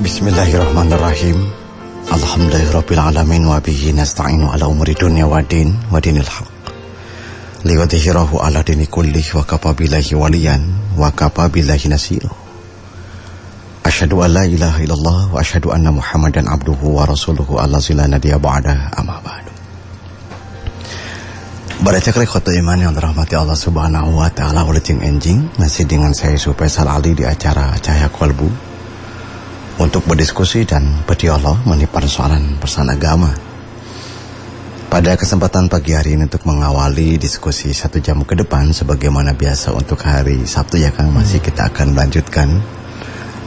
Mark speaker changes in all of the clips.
Speaker 1: Bismillahirrahmanirrahim. Alhamdulillahirrabbilalamin. Wa bihi nasta'inu ala umri dunya wa din wa dinil haq. Liwadhihirahu ala dini kullih wa kafabillahi waliyan wa kafabillahi nasiru. Asyhadu an la ilaha illallah wa asyhadu anna Muhammadan abduhu wa rasuluhu allazila nabiyya ba'da amma ba'du. Baca rekhoto iman yang dirahmati Allah Subhanahu wa taala oleh Cing Enjing, masih dengan saya Faisal Ali di acara Cahaya Kolbu untuk berdiskusi dan berdialog mengenai persoalan agama. Pada kesempatan pagi hari ini untuk mengawali diskusi 1 jam ke depan sebagaimana biasa untuk hari Sabtu ya Kang, masih kita akan melanjutkan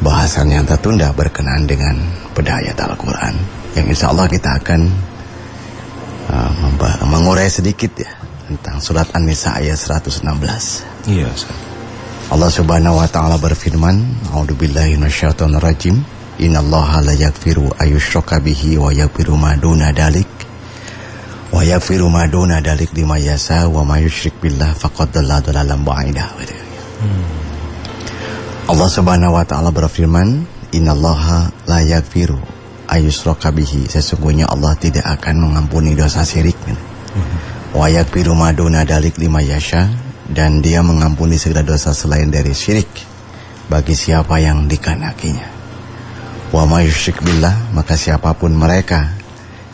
Speaker 1: bahasan yang tertunda berkenaan dengan bedah ayat Al-Quran yang insya Allah kita akan mengurai sedikit ya tentang surat An-Nisa ayat 116.
Speaker 2: Iya.
Speaker 1: Allah Subhanahu wa taala berfirman, A'udzubillahi minasyaitonir rajim. Innallaha la yaghfiru ayyushraka bihi wa yaghfiru ma duna dalik liman yasha wa may yusyrik billah faqad dhalla dhalalan ba'ida. Allah Subhanahu wa taala berfirman, Innallaha la yaghfiru ayyushraka bihi, sesungguhnya Allah tidak akan mengampuni dosa syirik. Wa yaghfiru ma duna dalik liman yasha, dan Dia mengampuni segala dosa selain dari syirik bagi siapa yang dikehendakinya. Wa may yusyrik billah, maka siapapun mereka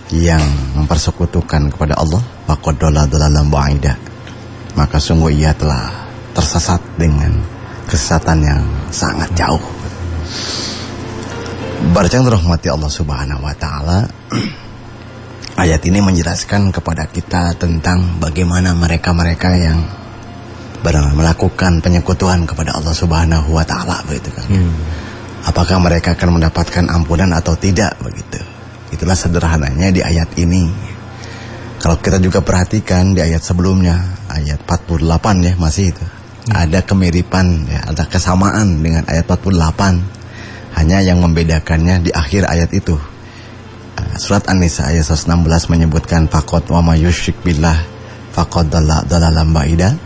Speaker 1: yang mempersekutukan kepada Allah, faqad dhalla dhalalan ba'ida, maka sungguh ia telah tersesat dengan kesesatan yang sangat jauh. Barang rahmati Allah Subhanahu wa taala, ayat ini menjelaskan kepada kita tentang bagaimana mereka-mereka yang melakukan penyekutuan kepada Allah Subhanahu wa taala begitu kan. Apakah mereka akan mendapatkan ampunan atau tidak begitu. Itulah sederhananya di ayat ini. Kalau kita juga perhatikan di ayat sebelumnya, ayat 48 ya, masih itu. Ada kemiripan ya, ada kesamaan dengan ayat 48. Hanya yang membedakannya di akhir ayat itu. Surat An-Nisa ayat 116 menyebutkan faqad wa may yusyrik billah faqad dhalla dhalalan ba'ida.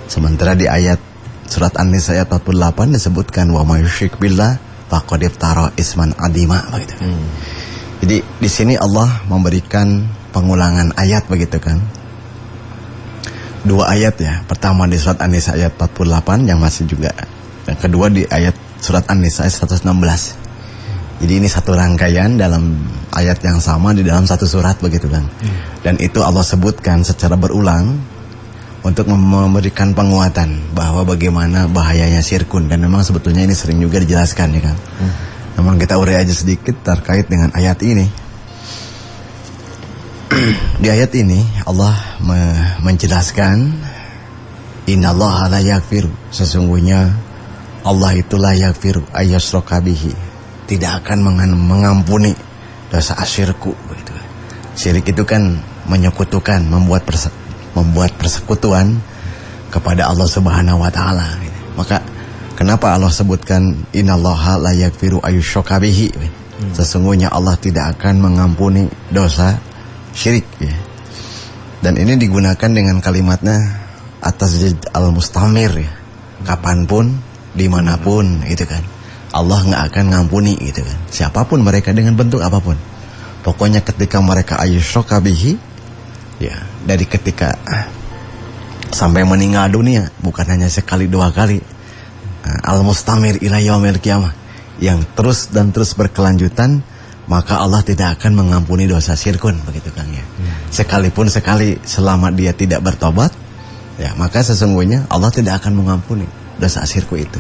Speaker 1: Sementara di ayat surat An-Nisa ayat 48 disebutkan wa may yusyrik billah faqad iftara isman adima begitu. Jadi di sini Allah memberikan pengulangan ayat begitu kan. 2 ayat ya. Pertama di surat An-Nisa ayat 48 yang masih juga. Yang kedua di ayat surat An-Nisa ayat 116. Jadi ini satu rangkaian dalam ayat yang sama di dalam satu surat begitu kan. Dan itu Allah sebutkan secara berulang untuk memberikan penguatan bahwa bagaimana bahayanya syirkun, dan memang sebetulnya ini sering juga dijelaskan ya kan. Namun kita urai aja sedikit terkait dengan ayat ini. Di ayat ini Allah menjelaskan innallaha la yaghfiru, sesungguhnya Allah itu la yaghfiru ayyushraka bihi, tidak akan mengampuni dosa asyirku begitu. Syirik itu kan menyekutukan, membuat persekutuan kepada Allah Subhanahu wa taala gitu. Maka kenapa Allah sebutkan innallaha la yaghfiru ayyushraka bihi? Sesungguhnya Allah tidak akan mengampuni dosa syirik ya. Dan ini digunakan dengan kalimatnya atas al-mustamir ya. Kapanpun, dimanapun gitu kan. Allah nggak akan ngampuni gitu kan. Siapapun mereka dengan bentuk apapun. Pokoknya ketika mereka ayyushraka bihi ya, dari ketika sampai meninggal dunia, bukan hanya sekali 2 kali. Al-mustamir ila yaumil qiyamah, yang terus dan terus berkelanjutan, maka Allah tidak akan mengampuni dosa syirkun begitu kan ya. Sekalipun sekali selama dia tidak bertobat ya, maka sesungguhnya Allah tidak akan mengampuni dosa syirku itu.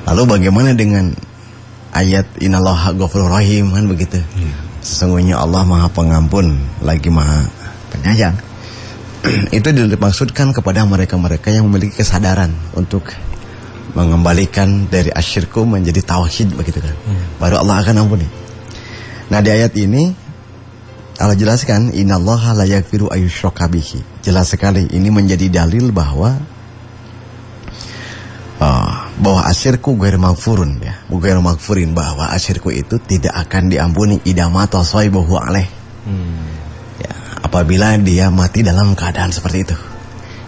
Speaker 1: Lalu bagaimana dengan ayat innallaha ghafurur rahim kan begitu. Sesungguhnya Allah Maha Pengampun lagi Maha Penyayang. Itu dimaksudkan kepada mereka-mereka yang memiliki kesadaran untuk mengembalikan dari asyirku menjadi tauhid begitu kan. Baru Allah akan ampuni. Nah di ayat ini Allah jelaskan innallaha la yaghfiru ayyushraka bihi. Jelas sekali ini menjadi dalil bahwa asyirku ghair maghfurun ya, ghair maghfurin, bahwa asyirku itu tidak akan diampuni idama tasaibuhu alaih. Ya, apabila dia mati dalam keadaan seperti itu.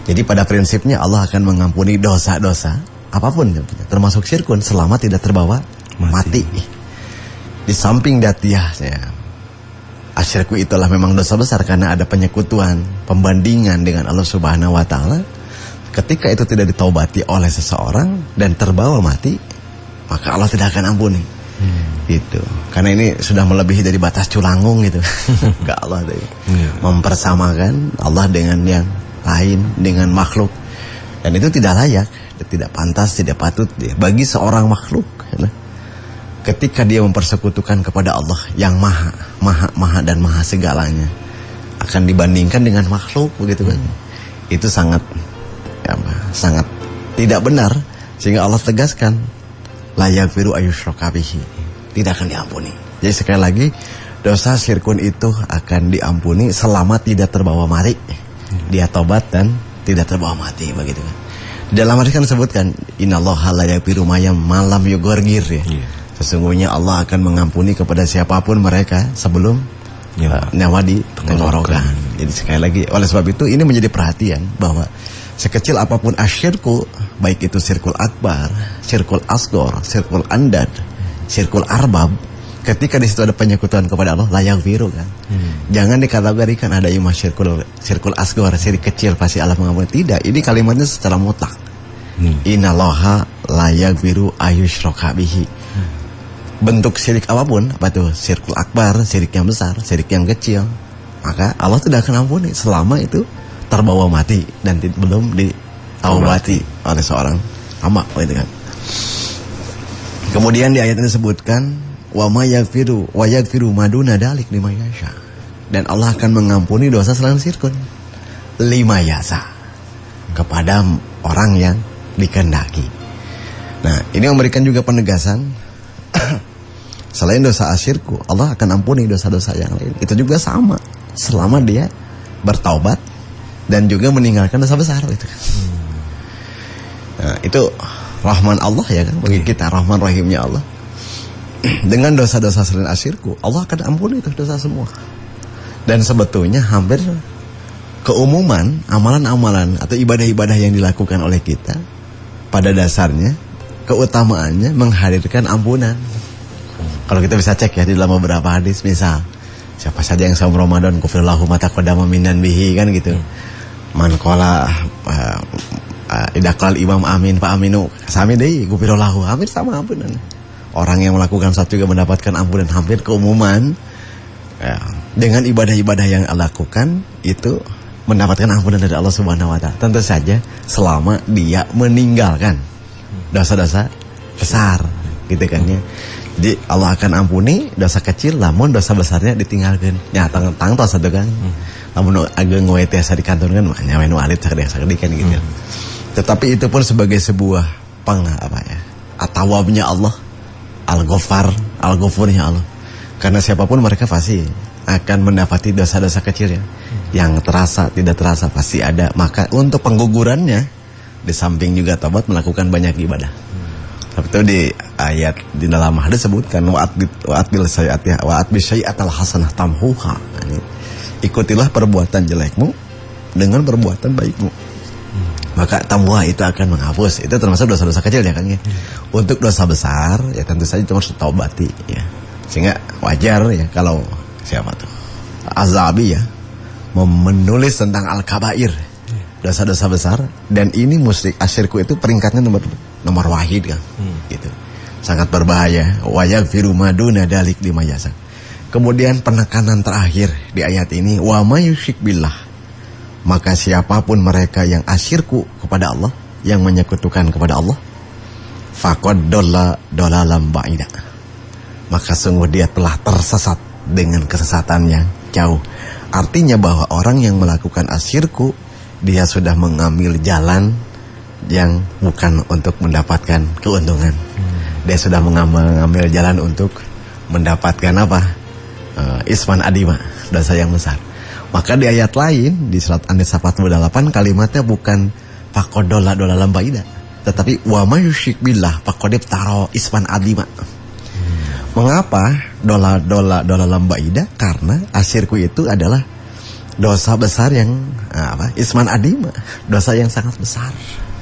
Speaker 1: Jadi pada prinsipnya Allah akan mengampuni dosa-dosa apapun, termasuk syirkun, selama tidak terbawa mati. Di samping datiyah asyirku itulah memang dosa besar karena ada penyekutuan, pembandingan dengan Allah Subhanahu wa taala. Ketika itu tidak ditaubati oleh seseorang dan terbawa mati, maka Allah tidak akan ampuni. Gitu. Karena ini sudah melebihi dari batas culangung gitu. Ke Allah tadi. Mempersamakan Allah dengan yang lain, dengan makhluk. Dan itu tidak layak, tidak pantas, tidak patut bagi seorang makhluk. Ketika dia mempersekutukan kepada Allah yang maha dan maha segalanya, akan dibandingkan dengan makhluk begitu kan. Itu sangat tidak benar, sehingga Allah tegaskan la yaghfiru ayyushraka bihi, tidak akan diampuni. Jadi sekali lagi, dosa syirkun itu akan diampuni selama tidak terbawa mati. Dia tobat dan tidak terbawa mati begitu kan. Dalam hadis kan disebutkan innallaha la yaghfiru malam yughargir ya. Sesungguhnya Allah akan mengampuni kepada siapapun mereka sebelum nyawa di tenggorokan. Jadi sekali lagi, oleh sebab itu ini menjadi perhatian bahwa sekecil apapun asyirku, baik itu syirkul akbar, syirkul asgor, syirkul andad, syirkul arbab, ketika di situ ada penyekutuan kepada Allah, la yaghfiru kan. Jangan dikategorikan ada imam syirkul asgor, syirik kecil pasti Allah mengampuni. Tidak, ini kalimatnya secara mutlak. Innallaha la yaghfiru ayyushraka bihi. Bentuk syirik apapun, apa itu syirkul akbar, syirik yang besar, syirik yang kecil, maka Allah tidak akan ampuni selama itu terbawa mati dan belum ditaubati oleh seorang hamba gitu kan. Kemudian di ayat ini disebutkan wa yaghfiru maduna dalik liman yasha, dan Allah akan mengampuni dosa selain syirkun lima yasa kepada orang yang dikehendaki. Nah, ini memberikan juga penegasan selain dosa asyirku, Allah akan ampuni dosa-dosa yang lain. Itu juga sama, selama dia bertaubat dan juga meninggalkan dosa besar itu kan. Nah, itu rahman Allah ya kan bagi kita, rahman rahimnya Allah. Dengan dosa-dosa selain asyirku, Allah akan ampuni itu dosa semua. Dan sebetulnya hampir keumuman amalan-amalan atau ibadah-ibadah yang dilakukan oleh kita pada dasarnya keutamaannya menghadirkan ampunan. Kalau kita bisa cek ya di dalam beberapa hadis, misal siapa saja yang saum Ramadan kufirlahu ma taqaddama minan bihi kan gitu. Man qala idaqal imam amin fa aminu sami deui kufirlahu, hampir sama ampunan. Orang yang melakukan salat juga mendapatkan ampunan, hampir keumuman ya, dengan ibadah-ibadah yang lakukan itu mendapatkan ampunan dari Allah Subhanahu wa taala. Tentu saja selama dia meninggalkan dosa-dosa besar gitu kan ya. Jadi Allah akan ampuni dosa kecil, namun dosa besarnya ditinggalkan. Ya tang tos satu kan. Namun ageng ngoe teh sadikanturkeun mah nyawe nu alit sakadikan gitu. Tetapi itu pun sebagai sebuah atawabnya Allah, al-Ghaffar, al-Ghafurnya Allah. Karena siapapun mereka pasti akan mendapati dosa-dosa kecilnya. Yang terasa, tidak terasa pasti ada. Maka untuk penggugurannya, di samping juga taubat melakukan banyak ibadah. Tapi itu di ayat di dalam hadis sebutkan wa'at bil sayyi'atil hasanah tamhuha. Ikutilah perbuatan jelekmu dengan perbuatan baikmu. Maka tamhuha itu akan menghapus. Itu termasuk dosa-dosa kecil ya kan ya. Untuk dosa besar ya tentu saja itu harus ditaubati ya. Sehingga wajar ya kalau siapa tuh Azabi ya menulis tentang al-kabair, dosa-dosa besar, dan ini musyrik asyirku itu peringkatnya nomor wahid kan. Gitu. Sangat berbahaya. Wa yaghfiru maduna dalik lima yasa. Kemudian penekanan terakhir di ayat ini, wa may yusyrik billah, maka siapapun mereka yang asyirku kepada Allah, yang menyekutukan kepada Allah, faqad dhalla dhalalan ba'ida, maka sungguh dia telah tersesat dengan kesesatan yang jauh. Artinya bahwa orang yang melakukan asyirku, dia sudah mengambil jalan yang bukan untuk mendapatkan keuntungan. Dia sudah mengambil jalan untuk mendapatkan apa? Isman adima, dosa yang besar. Maka di ayat lain di surat An-Nisa 48 kalimatnya bukan faqad dhalla dhalalan ba'ida, tetapi wa may yusyrik billah faqad iftara isman adima. Mengapa dhalalan ba'ida? Karena asyirku itu adalah dosa besar yang isman adima, dosa yang sangat besar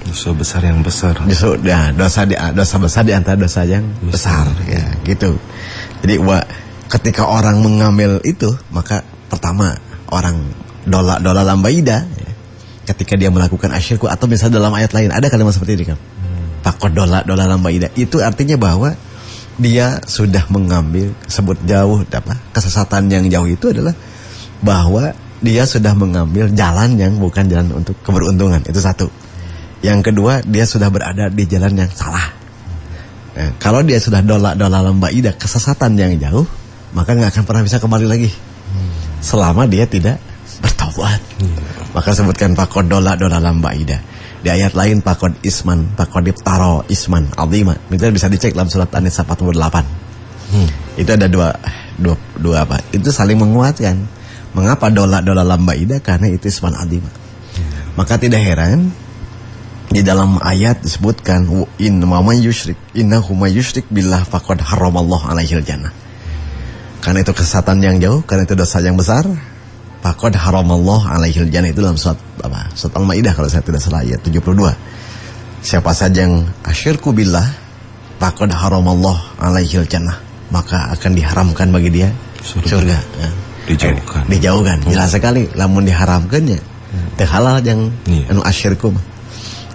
Speaker 2: Dosa besar yang besar.
Speaker 1: Dosa besar di antara dosa yang besar ya, gitu. Jadi ketika orang mengambil itu, maka pertama orang dola lambaidah ya, ketika dia melakukan asyirku, atau misalnya dalam ayat lain ada kalimat seperti ini kan. Pakod dola lambaidah, itu artinya bahwa dia sudah mengambil, sebut jauh kesesatan yang jauh itu adalah bahwa dia sudah mengambil jalan yang bukan jalan untuk keberuntungan. Itu satu. Yang kedua, dia sudah berada di jalan yang salah. Nah, kalau dia sudah dola lambaidah, kesesatan yang jauh, maka nggak akan pernah bisa kembali lagi selama dia tidak bertobat. Maka sebutkan pakod dola lambaidah. Di ayat lain pakod iftaro isman azima. Itu bisa dicek dalam surat An-Nisa 48. Itu ada dua apa? Itu saling menguatkan. Mengapa dola lambaidah? Karena itu isman azima. Maka tidak heran di dalam ayat disebutkan innahu may yusyrik billah faqad haramallahu alaihil jannah. Karena itu kesesatan yang jauh, karena itu dosa yang besar, faqad haramallahu alaihil jannah. Itu dalam surat Al-Maidah kalau saya tidak salah ayat 72. Siapa saja yang asyirku billah faqad haramallahu alaihil jannah, maka akan diharamkan bagi dia surga. Ya. Dijauhkan. Jelas sekali lamun diharamkannya. Teu halal yang anu asyirku.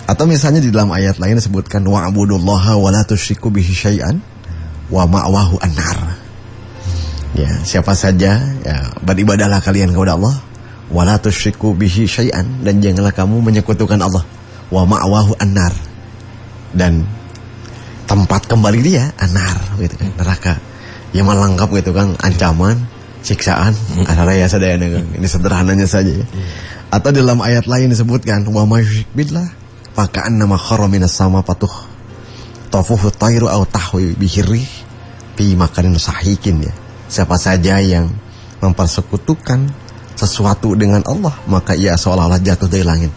Speaker 1: Atau misalnya di dalam ayat lain disebutkan wa'budullaha wa la tusyriku bihi syai'an wa ma'wahu an-nar. Ya, siapa saja ya beribadahlah kalian kepada Allah wa la tusyriku bihi syai'an, dan janganlah kamu menyekutukan Allah, wa ma'wahu an-nar, dan tempat kembali dia an-nar gitu kan, neraka. Yang melengkap gitu kan, ancaman, siksaan, araya sadayana kan. Ini sederhananya saja ya. Atau dalam ayat lain disebutkan wa may yusyrik billah faka'an nama khara minas sama patuh tafuhu tayru au tahwi bihirri fi makanin sahikin ya. Siapa saja yang mempersekutukan sesuatu dengan Allah, maka ia seolah-olah jatuh dari langit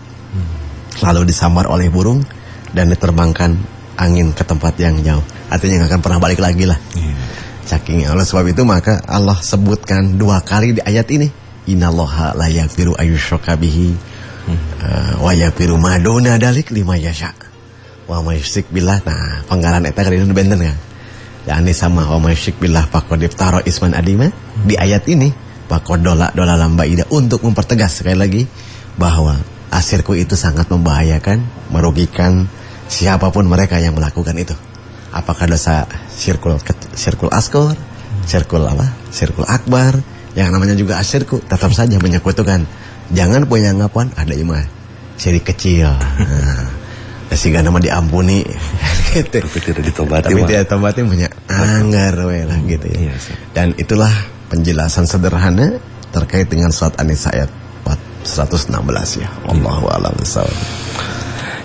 Speaker 1: lalu disambar oleh burung dan diterbangkan angin ke tempat yang jauh. Artinya nggak akan pernah balik lagi lah. Saking oleh sebab itu maka Allah sebutkan 2 kali di ayat ini, innallaha la yaghfiru ayyushraka bihi wa yaghfiru ma duna dalik liman yasha wa may yusyrik billah. Nah, panggalan eta kadina benten kan. Yani sama wa may yusyrik billah faqad iftara isman adima. Di ayat ini faqad dola lambaidah untuk mempertegas sekali lagi bahwa asyirku itu sangat membahayakan, merugikan siapapun mereka yang melakukan itu. Apakah dosa syirkul asghar, syirkul akbar, yang namanya juga asyirku, tetap saja menyekutukan. Jangan punya anggapan ada imah syirik kecil. Sehingga nama diampuni gitu. Tapi tidak ditobati punya anggar lah gitu ya. Dan itulah penjelasan sederhana terkait dengan surat An-Nisa ayat 116 ya. Wallahu a'lam bishawab.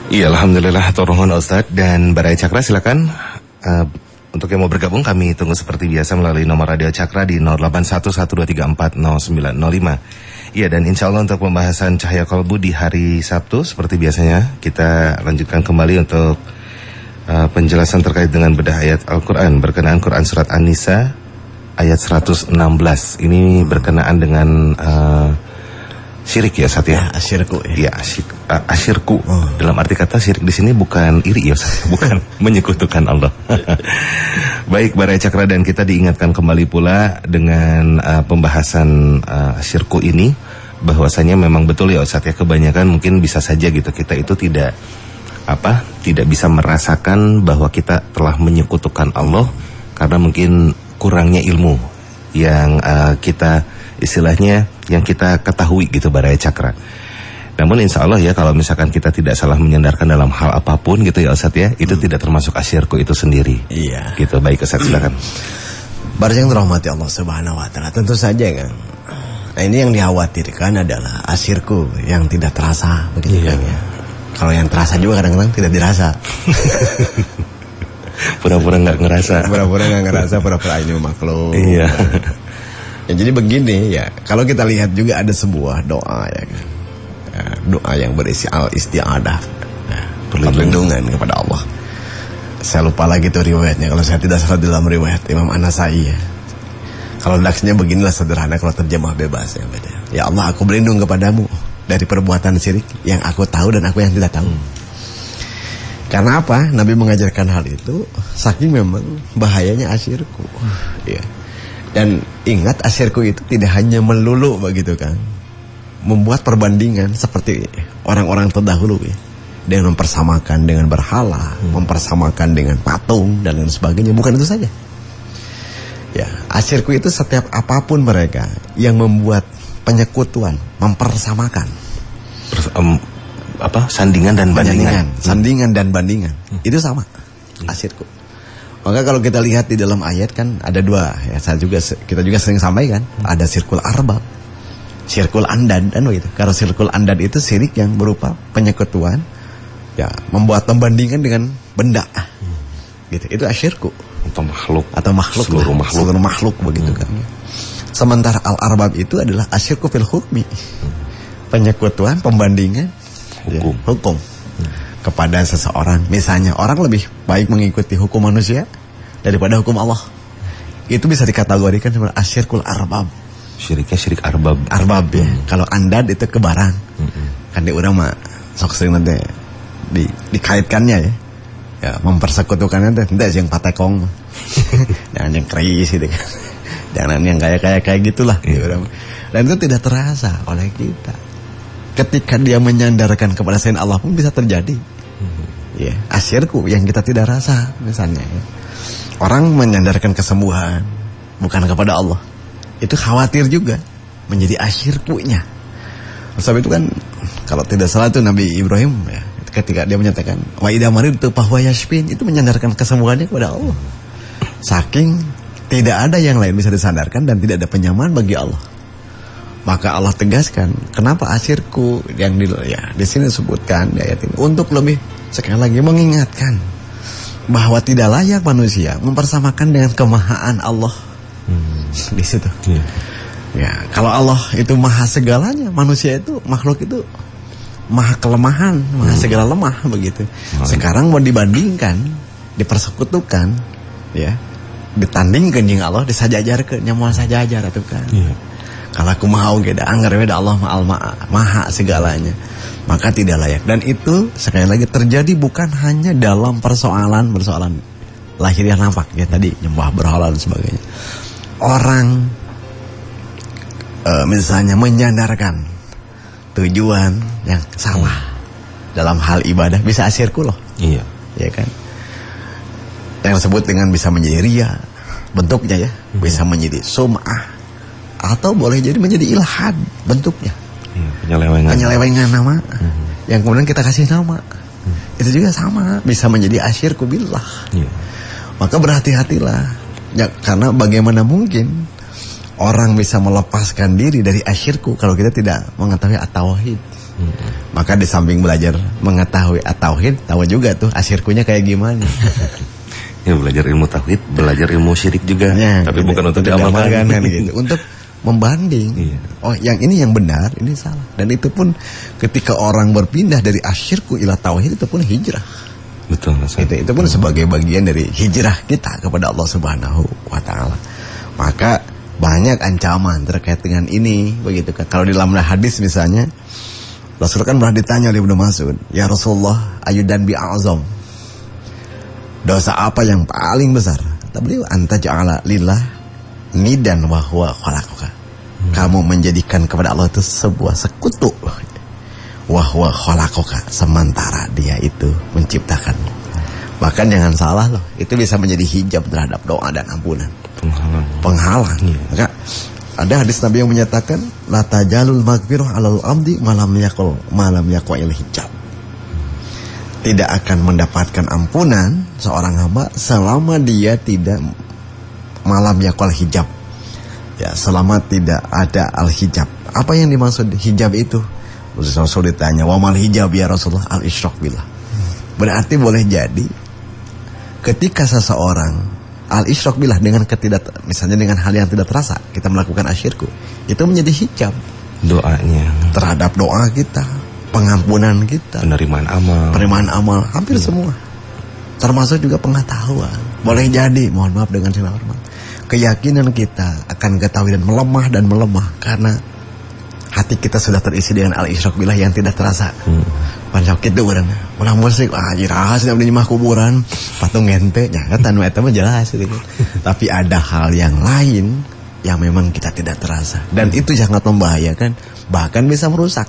Speaker 2: Iya, alhamdulillah turun Ustaz. Dan Barai Cakra silakan untuk yang mau bergabung kami tunggu seperti biasa melalui nomor radio Cakra di 081123400905. Iya, dan insya Allah untuk pembahasan Cahaya Kalbu di hari Sabtu seperti biasanya kita lanjutkan kembali untuk penjelasan terkait dengan bedah ayat Al-Quran berkenaan Quran surat An-Nisa ayat 116. Ini berkenaan dengan syirik ya Sat ya?
Speaker 1: Asyirku ya.
Speaker 2: Ya, asyirku. Dalam arti kata syirik di sini bukan iri ya Sat, bukan menyekutukan Allah. Baik, Barai Cakra, dan kita diingatkan kembali pula dengan pembahasan asyirku ini, bahwasanya memang betul ya Ustaz ya, kebanyakan mungkin bisa saja gitu kita itu tidak bisa merasakan bahwa kita telah menyekutukan Allah karena mungkin kurangnya ilmu yang kita istilahnya yang kita ketahui gitu Barai Cakra. Namun insya Allah ya, kalau misalkan kita tidak salah menyandarkan dalam hal apapun gitu ya Ustaz ya, itu tidak termasuk asyirku itu sendiri.
Speaker 1: Iya.
Speaker 2: Gitu, baik Ustaz, silakan.
Speaker 1: Baris yang dirahmati Allah Subhanahu wa taala, tentu saja kan. Nah, ini yang dikhawatirkan adalah asyirku yang tidak terasa begitu kan ya. Kalau yang terasa juga kadang-kadang tidak dirasa.
Speaker 2: Pura-pura nggak ngerasa.
Speaker 1: Pura-pura ini makhluk.
Speaker 2: Iya.
Speaker 1: Ya, jadi begini ya, kalau kita lihat juga ada sebuah doa ya kan. Ya, doa yang berisi al-isti'adah, ya, perlindungan kepada Allah. Saya lupa lagi tuh riwayatnya, kalau saya tidak salah dalam riwayat Imam An-Nasai ya. Kalau laksnya beginilah sederhana, kalau terjemah bebas ya beda. Ya Allah, aku berlindung kepadamu dari perbuatan syirik yang aku tahu dan aku yang tidak tahu. Karena apa? Nabi mengajarkan hal itu saking memang bahayanya asyirku. Ya. Dan ingat asyirku itu tidak hanya melulu begitu kan, membuat perbandingan seperti orang-orang terdahulu ya, dengan mempersamakan dengan berhala, mempersamakan dengan patung dan lain sebagainya. Bukan itu saja. Ya, asyirku itu setiap apapun mereka yang membuat penyekutuan, mempersamakan.
Speaker 2: Sandingan dan bandingan.
Speaker 1: Sandingan dan bandingan. Itu sama asyirku. Maka kalau kita lihat di dalam ayat kan ada dua ya, kita juga sering sampaikan, ada syirkul arbab, syirkul andad dan begitu. Kalau syirkul andad itu syirik yang berupa penyekutuan, ya membuat pembandingan dengan benda. Gitu. Itu asyirku atau makhluk seluruh makhluk begitu kan. Sementara al-arbab itu adalah asyirku fil hukmi. Penyekutuan, pembandingan hukum kepada seseorang. Misalnya orang lebih baik mengikuti hukum manusia daripada hukum Allah. Itu bisa dikategorikan sebagai asyirkul arbab.
Speaker 2: Syiriknya syirik arbab.
Speaker 1: Arbab ya. Kalau andad itu kebarang. Kan di urang mah sok sering nanti dikaitkannya ya. Ya, mempersekutukannya nanti yang patekong. Jangan yang keris gitu kan. Jangan yang kayak gitulah di urang. Dan itu tidak terasa oleh kita. Ketika dia menyandarkan kepada selain Allah pun bisa terjadi. Ya, asyirku yang kita tidak rasa misalnya. Ya. Orang menyandarkan kesembuhan bukan kepada Allah. Itu khawatir juga menjadi asyirkunya. Sebab itu kan kalau tidak salah itu Nabi Ibrahim ya, ketika dia menyatakan wa idza maridtu fahuwa yashfin, itu menyandarkan kesembuhannya kepada Allah. Saking tidak ada yang lain bisa disandarkan dan tidak ada penyamaan bagi Allah. Maka Allah tegaskan, kenapa asyirku yang di sini disebutkan di ayat ini untuk lebih sekali lagi mengingatkan bahwa tidak layak manusia mempersamakan dengan kemahaan Allah. Di situ. Ya, kalau Allah itu maha segalanya, manusia itu makhluk itu maha kelemahan, maha segala lemah begitu. Sekarang mau dibandingkan, dipersekutukan, ya, ditandingkan dengan Allah, disajajarkeun nya moal sajajar atuh kan. Kalau aku mau geda anggar beda Allah maha segalanya, maka tidak layak. Dan itu sekali lagi terjadi bukan hanya dalam persoalan lahiriah nampak ya tadi nyembah berhala dan sebagainya. Orang misalnya menyandarkan tujuan yang sama dalam hal ibadah bisa asyirku loh. Iya, ya kan. Yang disebut dengan bisa menjadi riya bentuknya ya, bisa menjadi sum'ah. Atau boleh jadi menjadi ilhad bentuknya. Penyelewengan nama. Yang kemudian kita kasih nama. Itu juga sama, bisa menjadi asyirku billah. Maka berhati-hatilah. Ya, karena bagaimana mungkin orang bisa melepaskan diri dari asyirku kalau kita tidak mengetahui at-tauhid. Maka di samping belajar mengetahui at-tauhid, tahu juga tuh asyirkunya kayak gimana.
Speaker 2: Ya, belajar ilmu tauhid, belajar ilmu syirik juga. Ya, tapi bukan untuk diamalkan
Speaker 1: kan gitu. Untuk membanding, oh yang ini yang benar, ini salah. Dan itu pun ketika orang berpindah dari asyirku ila tauhid itu pun hijrah.
Speaker 2: Betul.
Speaker 1: Itu pun sebagai bagian dari hijrah kita kepada Allah Subhanahu wa taala. Maka banyak ancaman terkait dengan ini begitu kan. Kalau di dalam hadis misalnya Rasul kan pernah ditanya oleh Ibnu Mas'ud, "Ya Rasulullah, ayyudan bi a'zam?" Dosa apa yang paling besar? Kata beliau, "Anta ja'ala lillah nidan wa huwa khalaqaka." Kamu menjadikan kepada Allah itu sebuah sekutu. Wa huwa khalaqaka, sementara dia itu menciptakan. Bahkan jangan salah loh, itu bisa menjadi hijab terhadap doa dan ampunan. Penghalang. Maka ada hadis Nabi yang menyatakan la tajalul maghfirah 'alal abdi malam yaqil hijab. Tidak akan mendapatkan ampunan seorang hamba selama dia tidak malam yaqil hijab. Ya, selama tidak ada al-hijab. Apa yang dimaksud hijab itu? Rasul ditanya, "Wa mal hijab ya Rasulullah?" Al-isyrak billah. Berarti boleh jadi ketika seseorang al-isyrak billah dengan misalnya dengan hal yang tidak terasa, kita melakukan asyirku, itu menjadi hijab
Speaker 2: doanya
Speaker 1: terhadap doa kita, pengampunan kita,
Speaker 2: penerimaan amal
Speaker 1: hampir semua. Termasuk juga pengetahuan. Boleh jadi, mohon maaf dengan segala hormat, keyakinan kita akan ketahui dan melemah karena hati kita sudah terisi dengan al-isyrak billah yang tidak terasa. Pansok kitu urang. Ulah musik iraha cenah abdi mah kuburan, patung ente nya kan eta mah jelas gitu. Tapi ada hal yang lain yang memang kita tidak terasa dan itu sangat membahayakan, bahkan bisa merusak.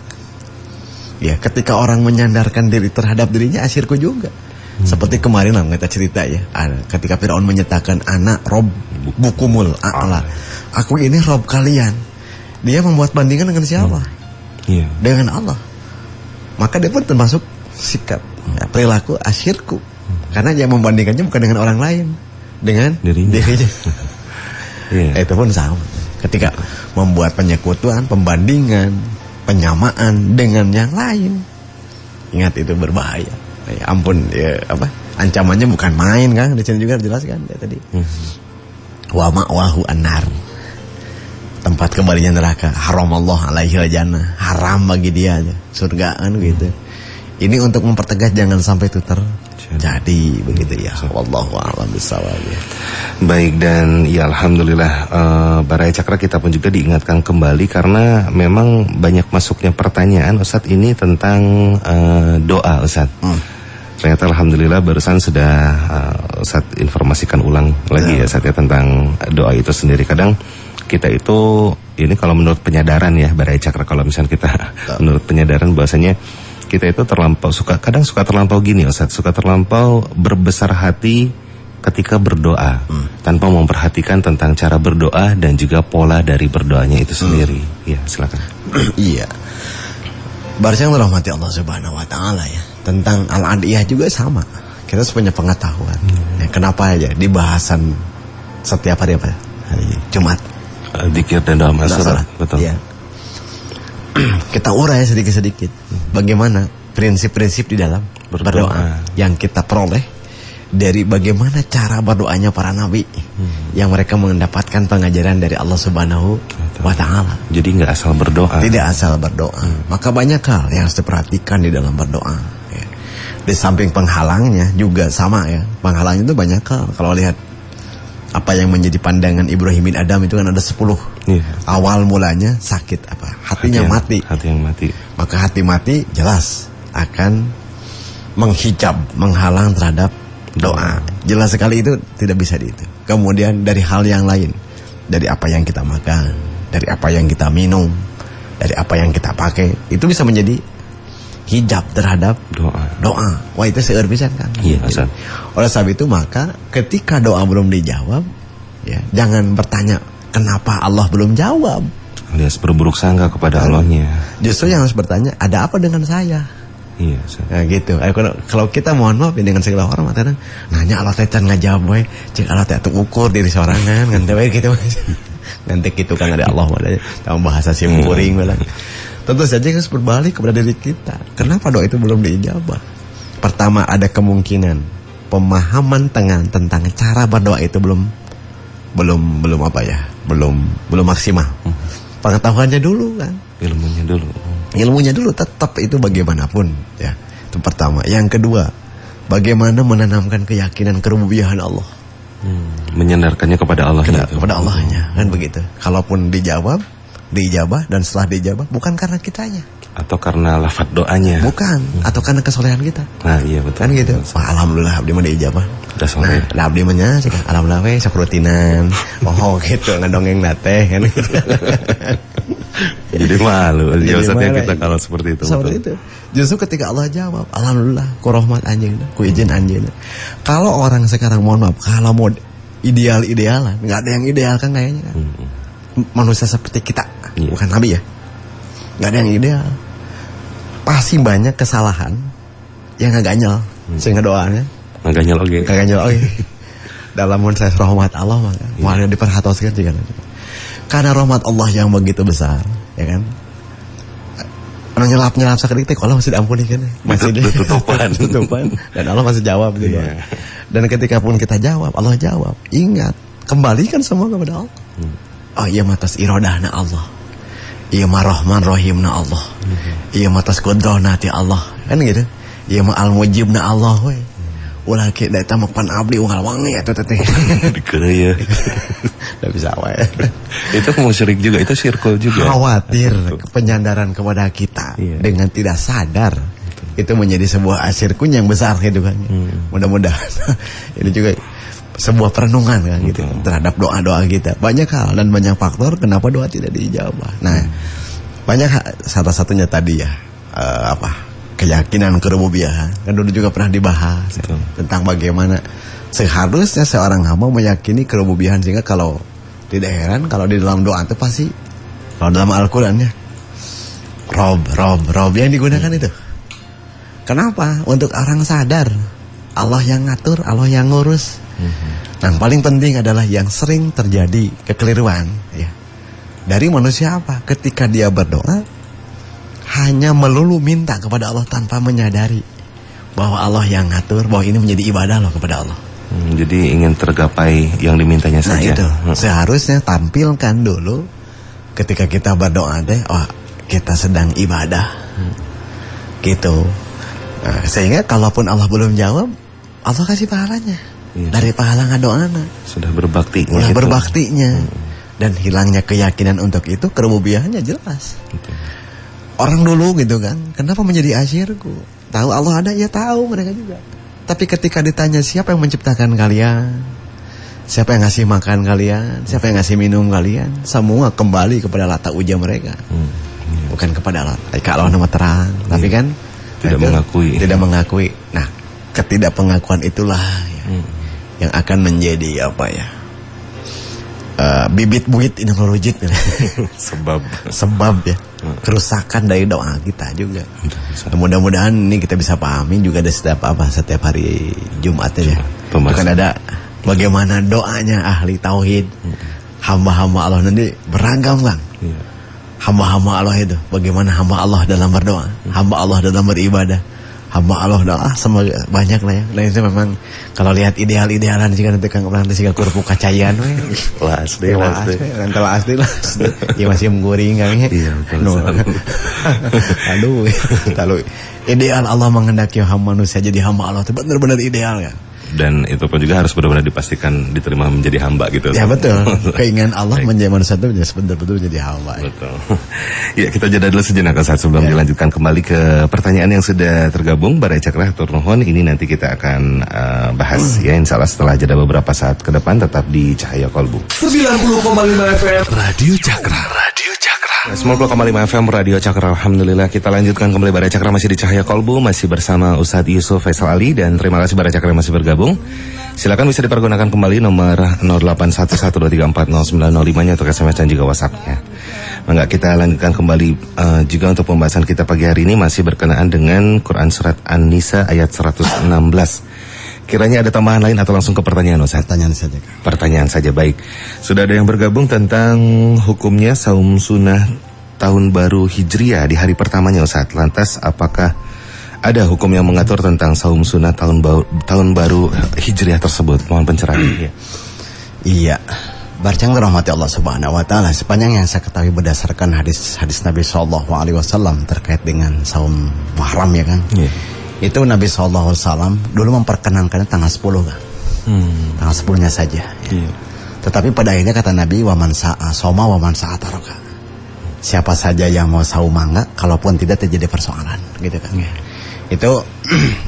Speaker 1: Ya, ketika orang menyandarkan diri terhadap dirinya asyirku juga. Seperti kemarin lah kita cerita ya, ketika Firaun menyatakan anak Rob bukumul a'la. Aku ini Rob kalian. Dia membuat bandingan dengan siapa? Dengan Allah. Maka dia pun termasuk sikap perilaku asyirku. Karena dia membandingkannya bukan dengan orang lain, dengan dirinya. Itu pun sama. Ketika membuat penyekutuan, pembandingan, penyamaan dengan yang lain, ingat itu berbahaya. Ya ampun, ya apa? Ancamannya bukan main, Kang. Di sini juga dijelaskan ya tadi. Wa ma'wahu annar. Tempat kembalinya neraka. Haramallahu alaihi jannah. Haram bagi dia aja. Surga kan gitu. Ini untuk mempertegas jangan sampai itu terjadi begitu ya. Wallahu a'lam bishawab.
Speaker 2: Baik, dan ya alhamdulillah Baraya Cakra kita pun juga diingatkan kembali karena memang banyak masuknya pertanyaan Ustadz ini tentang doa Ustadz. Ternyata alhamdulillah barusan sudah Ustadz informasikan ulang lagi ya Ustadz ya tentang doa itu sendiri. Kadang kita itu ini kalau menurut penyadaran ya Baraya Cakra, kalau misalnya kita menurut penyadaran bahwasanya kita itu kadang suka terlampau gini Ustadz, suka terlampau berbesar hati ketika berdoa tanpa memperhatikan tentang cara berdoa dan juga pola dari berdoanya itu sendiri. Ya, silakan.
Speaker 1: Iya. Barusan rahmati Allah Subhanahu wa taala ya. Tentang al-adiyah juga sama. Kita punya pengetahuan. Ya, kenapa aja di bahasan setiap hari apa? Hari Jumat.
Speaker 2: Zikir dan doa masyarakat. Betul. Ya.
Speaker 1: Kita urai sedikit-sedikit bagaimana prinsip-prinsip di dalam berdoa yang kita peroleh dari bagaimana cara berdoanya para nabi yang mereka mendapatkan pengajaran dari Allah Subhanahu wa taala.
Speaker 2: Jadi enggak asal berdoa.
Speaker 1: Tidak asal berdoa. Maka banyak hal yang harus diperhatikan di dalam berdoa. Ya. Di samping penghalangnya juga sama ya. Penghalangnya itu banyak hal. Kalau lihat apa yang menjadi pandangan Ibrahim bin Adam itu kan ada 10. Awal mulanya sakit apa? Hatinya mati.
Speaker 2: Hati yang mati.
Speaker 1: Maka hati mati jelas akan menghijab, menghalang terhadap doa. Jelas sekali itu tidak bisa itu. Kemudian dari hal yang lain, dari apa yang kita makan, dari apa yang kita minum, dari apa yang kita pakai, itu bisa menjadi hijab terhadap doa. Wah, itu seueur pisan kan.
Speaker 2: Iya, Ustaz.
Speaker 1: Oleh sebab itu maka ketika doa belum dijawab, ya jangan bertanya kenapa Allah belum jawab.
Speaker 2: Alias berburuk sangka kepada Allahnya.
Speaker 1: Justru yang harus bertanya, ada apa dengan saya?
Speaker 2: Iya, Ustaz.
Speaker 1: Nah, gitu. Kalau kita mohon maaf ya dengan segala hormat kadang nanya Allah teh can ngajawab we, cek Allah teh ukur diri sorangan ngan teh gitu. Nanti gitu kan ada Allah mah tahu bahasa simpuring lah. Tentu saja harus berbalik kepada diri kita. Kenapa doa itu belum diijabah? Pertama, ada kemungkinan pemahaman tentang cara berdoa itu belum apa ya? Belum maksimal. Pengetahuannya dulu kan. Ilmunya dulu tetap itu bagaimanapun ya. Itu pertama. Yang kedua, bagaimana menanamkan keyakinan kerububiyahan Allah.
Speaker 2: Menyandarkannya kepada Allah.
Speaker 1: Kepada Allahnya kan begitu. Kalaupun dijawab, diijabah, dan setelah diijabah bukan karena kitanya
Speaker 2: atau karena lafaz doanya,
Speaker 1: bukan, atau karena kesolehan kita.
Speaker 2: Nah iya betul
Speaker 1: kan gitu. Wah, alhamdulillah abdi mah diijabah. Nah, abdi mah nya alhamdulillah we sakrutinan. Oh gitu ngadongeng teh kan gitu.
Speaker 2: Jadi malu jawabnya kita kalau seperti itu.
Speaker 1: Seperti itu. Justru ketika Allah jawab, alhamdulillah ku rahmat anjeun, ku izin anjeun. Kalau orang sekarang mohon maaf, kalau mau ideal-idealan, enggak ada yang ideal kan kayaknya kan. Manusia seperti kita, bukan nabi ya, nggak ada yang ideal. Pasti banyak kesalahan yang ngaganyel sehingga doanya
Speaker 2: ngaganyel oke.
Speaker 1: Dalam saya rahmat Allah maka mau diperhatikan juga. Karena rahmat Allah yang begitu besar, ya kan. Nyelap sakit kalau masih diampuni kan, masih
Speaker 2: tutupan
Speaker 1: dan Allah masih jawab gitu. Dan ketika pun kita jawab, Allah jawab. Ingat, kembalikan semua kepada Allah. Oh iya matas irodahna Allah, iya mah rahman rahimna Allah, iya matas kudrahna ti Allah, kan gitu. Iya mah al-mujibna Allah we. Ulah ki da eta pan abdi unggal wangi atuh teh.
Speaker 2: Dikeureuy.
Speaker 1: Da bisa wae.
Speaker 2: Itu musyrik juga, itu syirkul juga.
Speaker 1: Khawatir penyandaran kepada kita dengan tidak sadar itu menjadi sebuah asyirku yang besar gitu kan. Mudah-mudahan ini juga sebuah perenungan kan gitu terhadap doa-doa kita. Banyak hal dan banyak faktor kenapa doa tidak diijabah. Nah, banyak salah satunya tadi ya keyakinan kerububiyahan. Kan dulu juga pernah dibahas tentang bagaimana seharusnya seorang hamba meyakini kerububiyahan, sehingga kalau tidak heran kalau di dalam doa itu pasti, kalau dalam Al-Qur'an ya Rob yang digunakan itu. Kenapa? Untuk orang sadar Allah yang ngatur, Allah yang ngurus. Nah, paling penting adalah yang sering terjadi kekeliruan ya dari manusia apa? Ketika dia berdoa hanya melulu minta kepada Allah tanpa menyadari bahwa Allah yang ngatur, bahwa ini menjadi ibadah loh kepada Allah.
Speaker 2: Jadi ingin tergapai yang dimintanya saja.
Speaker 1: Nah itu seharusnya tampilkan dulu ketika kita berdoa deh, kita sedang ibadah gitu. Nah, sehingga kalaupun Allah belum jawab, Allah kasih pahalanya. Dari pahala ngadoana
Speaker 2: sudah berbaktinya.
Speaker 1: Sudah berbaktinya. Dan hilangnya keyakinan untuk itu, kerububiyahannya jelas. Orang dulu gitu kan, kenapa menjadi asyirku? Tahu Allah ada, ya tahu mereka juga. Tapi ketika ditanya siapa yang menciptakan kalian, siapa yang ngasih makan kalian, siapa yang ngasih minum kalian, semua kembali kepada lata uja mereka. Bukan kepada Allah. Allah nama terang, tapi kan tidak mengakui. Nah, ketidakpengakuan itulah yang akan menjadi bibit buit inamurujit sebab ya kerusakan dari doa kita juga. Mudah-mudahan ini kita bisa pahami juga ada setiap hari Jumat ya. Kan ada bagaimana doanya ahli tauhid, hamba-hamba Allah nanti beragam Bang. Hamba-hamba Allah itu bagaimana hamba Allah dalam berdoa, hamba Allah dalam beribadah, hamba Allah doa semua banyak lah ya. Dan itu memang kalau lihat idealan juga nanti Kang Pranti siga kurpu kacayan we. Asli lah. Ya masih menggoring Kang ya. Iya, betul. Aduh. Ideal Allah menghendaki hamba manusia jadi hamba Allah itu benar-benar ideal ya.
Speaker 2: Dan itu pun juga harus benar-benar dipastikan diterima menjadi hamba gitu.
Speaker 1: Ya betul. Keinginan Allah menjadi manusia itu betul-betul menjadi hamba.
Speaker 2: Betul. Ya, kita jeda dulu sejenak saat sebelum dilanjutkan kembali ke pertanyaan yang sudah tergabung. Barai Cakra Turnuhon ini nanti kita akan bahas ya, insya Allah setelah jeda beberapa saat ke depan. Tetap di Cahaya Kolbu
Speaker 3: 90,5 FM Radio Cakra.
Speaker 2: 90,5 FM Radio Cakra. Alhamdulillah kita lanjutkan kembali Barai Cakra masih di Cahaya Kolbu, masih bersama Ustadz Yusuf Faisal Ali, dan terima kasih Barai Cakra masih bergabung. Silakan bisa dipergunakan kembali nomor 081123409005 untuk SMS dan juga WhatsApp-nya. Maka kita lanjutkan kembali juga untuk pembahasan kita pagi hari ini masih berkenaan dengan Quran Surat An-Nisa ayat 116. Kiranya ada tambahan lain atau langsung ke pertanyaan Ustaz? Pertanyaan saja, baik. Sudah ada yang bergabung tentang hukumnya saum sunnah tahun baru Hijriah di hari pertamanya Ustaz. Lantas apakah ada hukum yang mengatur tentang saum sunnah tahun baru Hijriah tersebut? Mohon pencerahannya.
Speaker 1: Iya. Barcang dirahmati Allah Subhanahu wa taala, sepanjang yang saya ketahui berdasarkan hadis Nabi sallallahu alaihi wasallam terkait dengan saum Muharram ya kan. Itu Nabi sallallahu alaihi wasallam dulu memperkenankannya tanggal 10 kan. Tanggal 10-nya saja. Tetapi pada akhirnya kata Nabi, wa man sa'a soma wa man sa'a taraka. Siapa saja yang mau saum mangga, kalaupun tidak terjadi persoalan, gitu kan. Itu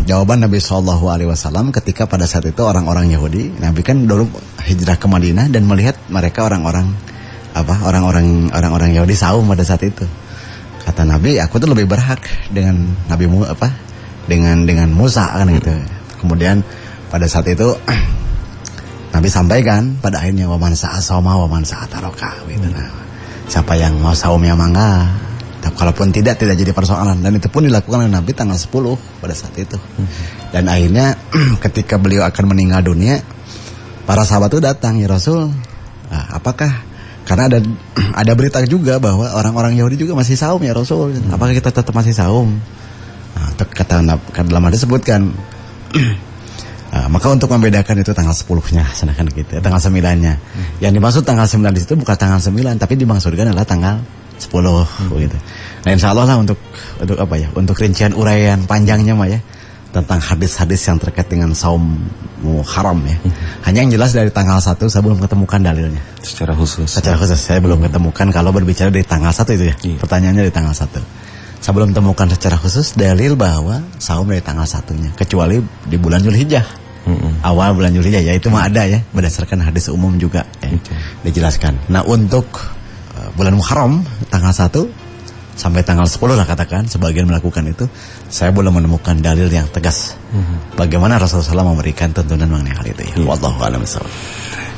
Speaker 1: jawaban Nabi sallallahu alaihi wasallam ketika pada saat itu orang-orang Yahudi, Nabi kan dulu hijrah ke Madinah dan melihat mereka orang-orang Yahudi saum pada saat itu. Kata Nabi, aku tuh lebih berhak dengan dengan Musa kan gitu. Kemudian pada saat itu Nabi sampaikan pada akhirnya waman sa'a soma waman sa'a taroka gitu. Nah, siapa yang mau saumnya mangga, kalaupun tidak jadi persoalan. Dan itu pun dilakukan oleh Nabi tanggal 10 pada saat itu. Dan akhirnya ketika beliau akan meninggal dunia, para sahabat itu datang, ya Rasul, apakah, karena ada berita juga bahwa orang-orang Yahudi juga masih saum ya Rasul, apakah kita tetap masih saum? Nah, kata dalam hadis disebutkan maka untuk membedakan itu tanggal 10-nya sedangkan gitu, tanggal 9-nya. Yang dimaksud tanggal 9 di situ bukan tanggal 9, tapi dimaksudkan adalah tanggal 10 gitu. Nah, insyaallah lah untuk rincian uraian panjangnya mah ya tentang hadis-hadis yang terkait dengan saum Muharram ya. Hanya yang jelas dari tanggal 1 saya belum ketemukan dalilnya. Secara khusus saya belum ketemukan kalau berbicara dari tanggal 1 itu ya. Pertanyaannya dari tanggal 1. Saya belum temukan secara khusus dalil bahwa saum dari tanggal 1-nya, kecuali di bulan Zulhijjah. Awal bulan Zulhijjah, ya itu mah ada ya, berdasarkan hadis umum juga ya, dijelaskan. Nah untuk bulan Muharram tanggal 1 sampai tanggal 10 lah katakan, sebagian melakukan itu, saya belum menemukan dalil yang tegas bagaimana Rasulullah SAW memberikan tuntunan mengenai hal itu ya. Wallahu a'lam bishawab.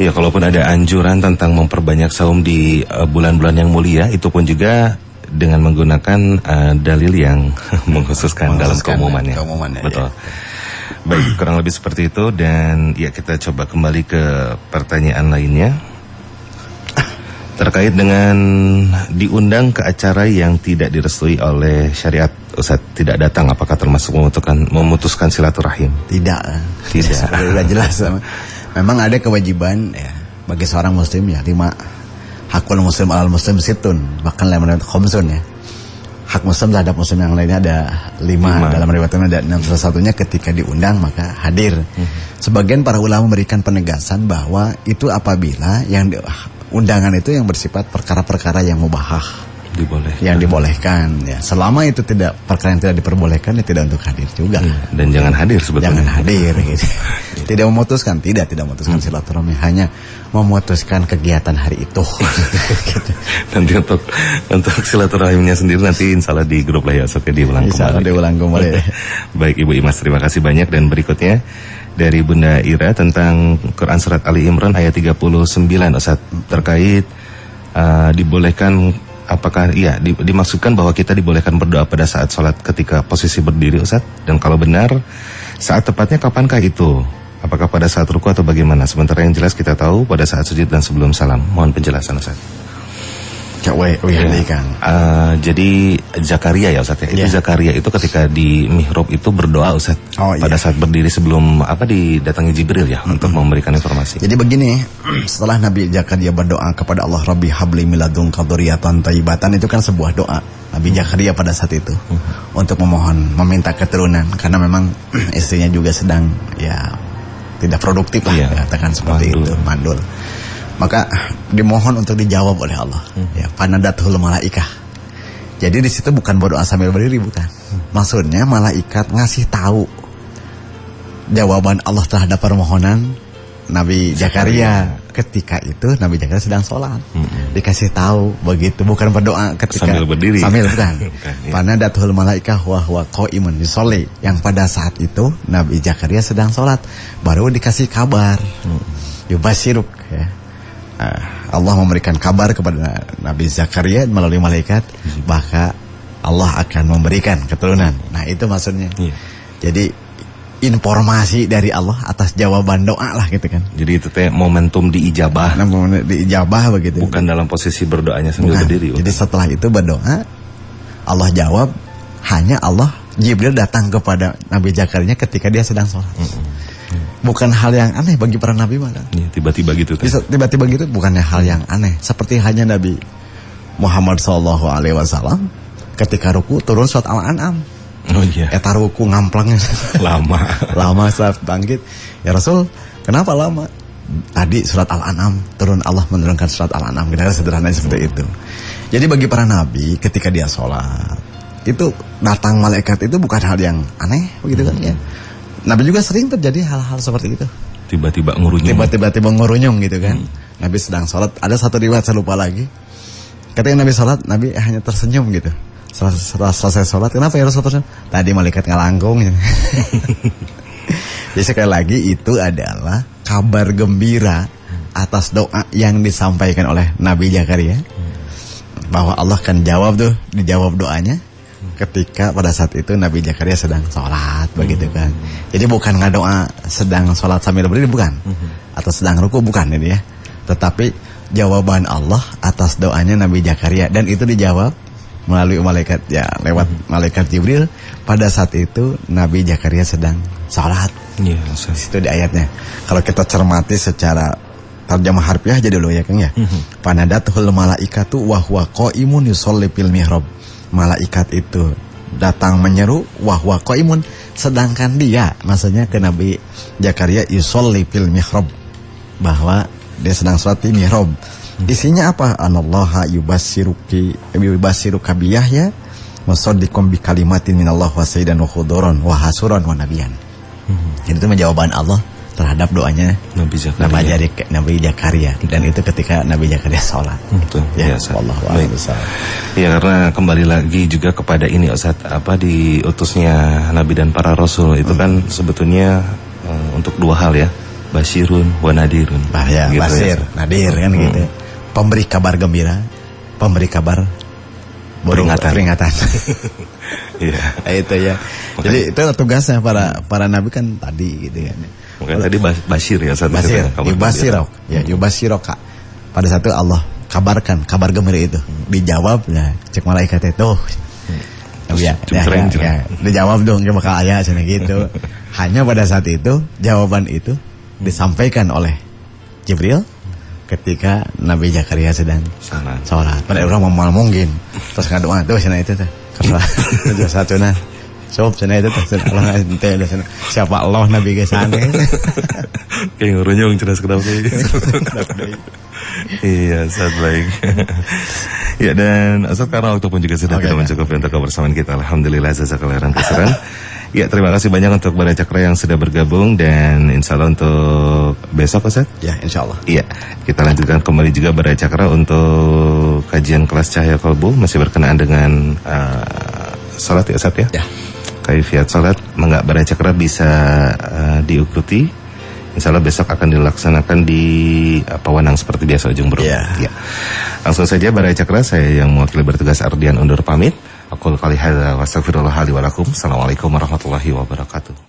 Speaker 2: Ya, kalaupun ada anjuran tentang memperbanyak saum di bulan-bulan yang mulia, itu pun juga dengan menggunakan dalil yang mengkhususkan dalam keumumannya. Betul. Ya. Baik, kurang lebih seperti itu. Dan ya, kita coba kembali ke pertanyaan lainnya terkait dengan diundang ke acara yang tidak direstui oleh syariat. Ustaz, tidak datang, apakah termasuk memutuskan silaturahim?
Speaker 1: Tidak. Sudah jelas. Memang ada kewajiban ya bagi seorang muslim ya, 5 hakul muslim alal muslim situn, bahkan lain khamsun ya. Hak muslim terhadap muslim yang lainnya ada 5. Dalam riwayatnya ada 6. Salah satunya ketika diundang maka hadir. Sebagian para ulama memberikan penegasan bahwa itu apabila yang undangan itu yang bersifat perkara-perkara yang mubahah, yang dibolehkan ya. Selama itu tidak perkara yang tidak diperbolehkan, ya tidak untuk hadir juga.
Speaker 2: Dan jangan hadir sebetulnya.
Speaker 1: Jangan hadir gitu. Tidak memutuskan silaturahmi, hanya memutuskan kegiatan hari itu. Gitu.
Speaker 2: Nanti untuk silaturahimnya sendiri nanti insyaallah di grup lah ya, sampai diulang kembali. Baik Ibu Imas, terima kasih banyak. Dan berikutnya dari Bunda Ira tentang Quran Surat Ali Imran ayat 39 Ustaz, terkait dibolehkan, apakah dimaksudkan bahwa kita dibolehkan berdoa pada saat sholat ketika posisi berdiri Ustaz? Dan kalau benar, saat tepatnya kapankah itu? Apakah pada saat ruku atau bagaimana? Sementara yang jelas kita tahu pada saat sujud dan sebelum salam. Mohon penjelasan Ustaz. Jadi Zakaria ya Ustaz ya. Itu Zakaria itu ketika di mihrab itu berdoa Ustaz. Pada saat berdiri sebelum didatangi Jibril ya, untuk memberikan informasi.
Speaker 1: Jadi begini, setelah Nabi Zakaria berdoa kepada Allah, Rabbi habli miladunka dzurriyyatan thayyibatan, itu kan sebuah doa Nabi Zakaria pada saat itu untuk meminta keturunan, karena memang istrinya juga sedang tidak produktif lah, katakan seperti itu, mandul. Maka dimohon untuk dijawab oleh Allah. Ya, panadatul malaikah. Jadi di situ bukan berdoa sambil berdiri, bukan. Maksudnya malaikat ngasih tahu jawaban Allah terhadap permohonan Nabi Zakaria. Ketika itu Nabi Zakaria sedang sholat. Dikasih tahu begitu, bukan berdoa ketika
Speaker 2: sambil berdiri.
Speaker 1: Bukan. Panadatul malaikah wa huwa qaimun yusolli. Yang pada saat itu Nabi Zakaria sedang sholat, baru dikasih kabar. Yubashiruk ya. Allah memberikan kabar kepada Nabi Zakaria melalui malaikat, maka Allah akan memberikan keturunan. Nah itu maksudnya. Jadi informasi dari Allah atas jawaban doa lah gitu kan.
Speaker 2: Jadi itu momentum diijabah.
Speaker 1: Diijabah begitu.
Speaker 2: Bukan dalam posisi berdoanya sambil berdiri.
Speaker 1: Jadi setelah itu berdoa, Allah jawab. Hanya Allah, Jibril datang kepada Nabi Zakaria ketika dia sedang sholat. Bukan hal yang aneh bagi para nabi mana.
Speaker 2: Tiba-tiba gitu.
Speaker 1: Tiba-tiba gitu bukannya hal yang aneh. Seperti hanya Nabi Muhammad SAW ketika ruku turun surat Al-An'am. Eta ruku ngamplang lama saat bangkit. Ya Rasul, kenapa lama? Tadi surat Al-An'am turun, Allah menurunkan surat Al-An'am. Kira-kira sederhananya seperti itu. Jadi bagi para nabi ketika dia sholat, itu datang malaikat itu bukan hal yang aneh begitu kan ya. Nabi juga sering terjadi hal-hal seperti itu.
Speaker 2: Tiba-tiba ngurunyung
Speaker 1: gitu kan. Nabi sedang sholat. Ada satu riwayat saya lupa lagi. Ketika Nabi sholat, Nabi hanya tersenyum gitu. Setelah selesai sholat, kenapa ya Rasul tersenyum? Tadi malaikat ngalangkung. Jadi sekali lagi itu adalah kabar gembira atas doa yang disampaikan oleh Nabi Zakaria. Bahwa Allah akan dijawab doanya. Ketika pada saat itu Nabi Zakaria sedang sholat begitu kan. Jadi bukan ngadoa sedang sholat sambil berdiri, bukan. Atau sedang ruku, bukan ini ya. Tetapi jawaban Allah atas doanya Nabi Zakaria. Dan itu dijawab melalui malaikat ya, lewat malaikat Jibril. Pada saat itu Nabi Zakaria sedang sholat. Itu di ayatnya. Kalau kita cermati secara terjemah harfiah jadi dulu ya Kang ya. Panadatul malaikatu wa huwa qaimun yusolli fil mihrab. Malaikat itu datang menyeru wahwa qaimun, sedangkan dia maksudnya ke Nabi Zakaria yusolli fil mihrab, bahwa dia sedang sholat di mihrab. Isinya apa? Anallaha yubassiruka bi Yahya musaddiqan bi kalimatin minallah wa sayyidan wa khuduran wa hasuran wa nabiyan. Jadi itu menjawaban Allah terhadap doanya Nabi Zakaria dan itu ketika Nabi Zakaria sholat.
Speaker 2: Betul.
Speaker 1: Ya,
Speaker 2: Allah. Ya, karena kembali lagi juga kepada ini Ustaz, diutusnya Nabi dan para Rasul itu kan sebetulnya untuk dua hal ya, basyirun wa nadirun.
Speaker 1: Ya, gitu basir, ya. Nadir kan gitu. Pemberi kabar gembira, pemberi kabar peringatan.
Speaker 2: Iya.
Speaker 1: Itu ya. Jadi itu tugasnya para nabi kan tadi gitu kan.
Speaker 2: Mungkin tadi Basir ya Ustaz.
Speaker 1: Yubasiroka. Pada satu Allah kabarkan kabar gembira itu. Dijawab ya cek malaikat itu. Ya, dijawab dong ke bakal aya cenah gitu. Hanya pada saat itu jawaban itu disampaikan oleh Jibril ketika Nabi Zakaria sedang sholat. Pada orang mau mungkin terus ngadoa tuh cenah itu teh. Karena satuna sob cenah itu teh Allah ente siapa Allah Nabi ge sange.
Speaker 2: Kayak ngurunyung cenah sekedap deui. Iya, sangat baik. Ya, dan Ustaz karena waktu pun juga sudah tidak mencukupi untuk kebersamaan kita. Alhamdulillah jazakallahu khairan. Ya, terima kasih banyak untuk Bara Cakra yang sudah bergabung dan insya Allah untuk besok Ustaz.
Speaker 1: Ya, insya Allah.
Speaker 2: Iya, kita lanjutkan kembali juga Bara Cakra untuk kajian kelas Cahaya Kalbu masih berkenaan dengan salat ya Ustaz ya.
Speaker 1: Ya.
Speaker 2: Kaifiat salat mangga Bara Cakra bisa diikuti. Insya Allah besok akan dilaksanakan di Pawanang seperti biasa Ujung Bro.
Speaker 1: Ya.
Speaker 2: Langsung saja Bara Cakra, saya yang mewakili bertugas Ardian undur pamit. Aqul qali hadza wa astaghfirullah li wa lakum. Assalamualaikum warahmatullahi wabarakatuh.